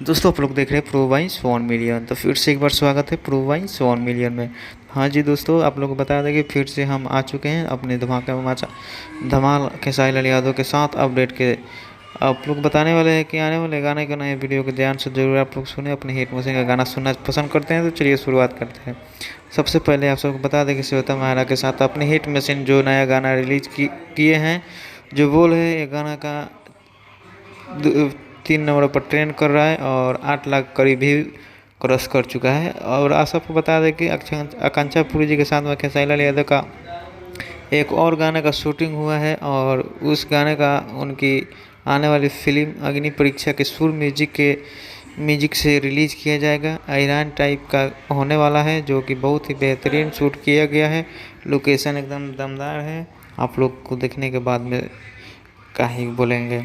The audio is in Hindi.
दोस्तों आप लोग देख रहे हैं प्रो वाइन्स 1 मिलियन। तो फिर से एक बार स्वागत है प्रो वाइन्स 1 मिलियन में। हाँ जी दोस्तों, आप लोग को बता दें कि फिर से हम आ चुके हैं अपने धमाल खेसारी लाल यादव के साथ अपडेट के। आप लोग बताने वाले हैं कि आने वाले गाने के नए वीडियो को ध्यान से जरूर आप लोग सुने। अपने हिट मशीन का गाना सुनना पसंद करते हैं तो चलिए शुरुआत करते हैं। सबसे पहले आप सबको बता दें कि श्वेता महारा के साथ अपने हिट मशीन जो नया गाना रिलीज किए हैं, जो बोल है, ये गाना का 3 नंबर पर ट्रेंड कर रहा है और 8 लाख करीब भी क्रॉस कर चुका है। और आप सबको बता दें कि आकांक्षा पुरी जी के साथ में खेसारी लाल यादव का एक और गाने का शूटिंग हुआ है और उस गाने का उनकी आने वाली फिल्म अग्नि परीक्षा के सुर म्यूजिक से रिलीज़ किया जाएगा। ईरान टाइप का होने वाला है, जो कि बहुत ही बेहतरीन शूट किया गया है। लोकेशन एकदम दमदार है। आप लोग को देखने के बाद में क्या ही बोलेंगे।